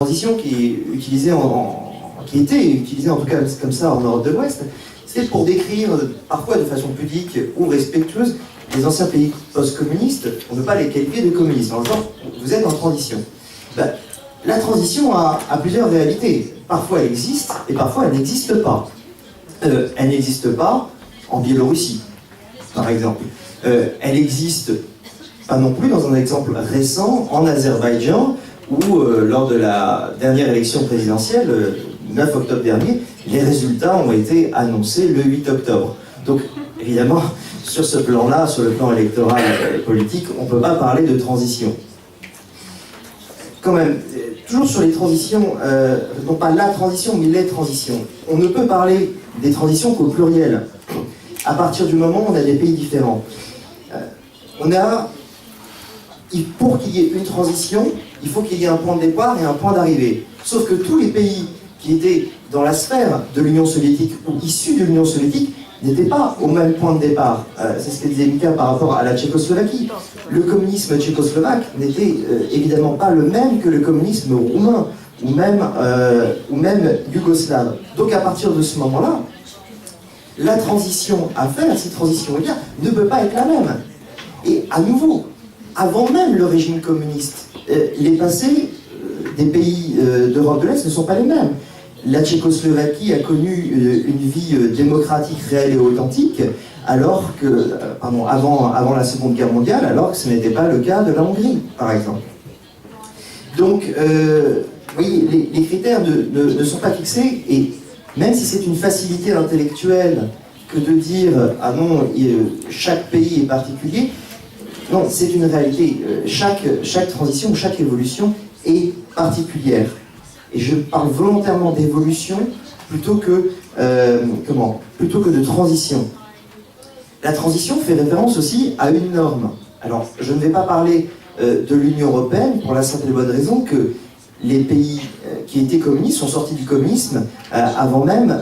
transition qui était utilisée en tout cas comme ça en Europe de l'Ouest, c'était pour décrire parfois de façon pudique ou respectueuse les anciens pays post-communistes, pour ne pas les qualifier de communistes. En disant, vous êtes en transition. Ben, la transition a plusieurs réalités. Parfois elle existe et parfois elle n'existe pas. Elle n'existe pas en Biélorussie, par exemple. Elle existe pas non plus dans un exemple récent en Azerbaïdjan, où lors de la dernière élection présidentielle, le 9 octobre dernier, les résultats ont été annoncés le 8 octobre. Donc évidemment, sur ce plan-là, sur le plan électoral et politique, on ne peut pas parler de transition. Quand même, toujours sur les transitions, non pas la transition, mais les transitions. On ne peut parler des transitions qu'au pluriel. À partir du moment où on a des pays différents. Pour qu'il y ait une transition, il faut qu'il y ait un point de départ et un point d'arrivée. Sauf que tous les pays qui étaient dans la sphère de l'Union soviétique ou issus de l'Union soviétique n'étaient pas au même point de départ. C'est ce que disait Mika par rapport à la Tchécoslovaquie. Le communisme tchécoslovaque n'était évidemment pas le même que le communisme roumain ou même yougoslave. Donc à partir de ce moment-là, la transition à faire, si transition il y a, ne peut pas être la même. Et à nouveau, avant même le régime communiste, les passés des pays d'Europe de l'Est ne sont pas les mêmes. La Tchécoslovaquie a connu une vie démocratique réelle et authentique avant la Seconde Guerre mondiale, alors que ce n'était pas le cas de la Hongrie, par exemple. Donc, vous voyez, les critères ne sont pas fixés, et même si c'est une facilité intellectuelle que de dire « Ah non, chaque pays est particulier », non, c'est une réalité. Chaque transition, chaque évolution est particulière. Et je parle volontairement d'évolution plutôt que de transition. La transition fait référence aussi à une norme. Alors, je ne vais pas parler de l'Union européenne pour la simple et bonne raison que les pays qui étaient communistes sont sortis du communisme avant même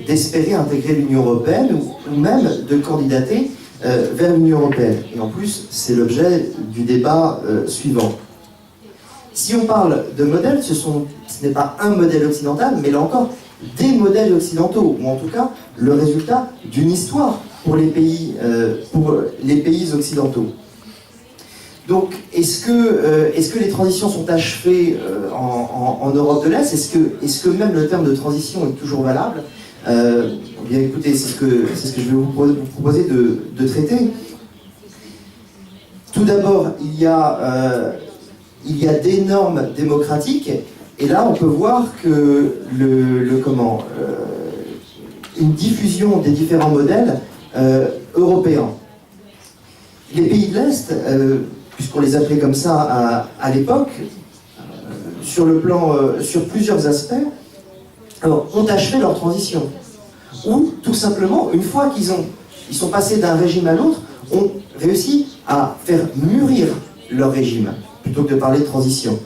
d'espérer intégrer l'Union européenne ou même de candidater vers l'Union européenne. Et en plus, c'est l'objet du débat suivant. Si on parle de modèles, ce n'est pas un modèle occidental, mais là encore, des modèles occidentaux, ou en tout cas, le résultat d'une histoire pour les pays occidentaux. Donc, est-ce que les transitions sont achevées en Europe de l'Est? Est-ce que même le terme de transition est toujours valable? Bien écoutez, c'est ce que je vais vous proposer de traiter. Tout d'abord, il y a des normes démocratiques, et là on peut voir que une diffusion des différents modèles européens. Les pays de l'Est, puisqu'on les appelait comme ça à l'époque, sur plusieurs aspects, ont achevé leur transition. Ou, tout simplement, une fois qu'ils sont passés d'un régime à l'autre, ont réussi à faire mûrir leur régime, plutôt que de parler de transition.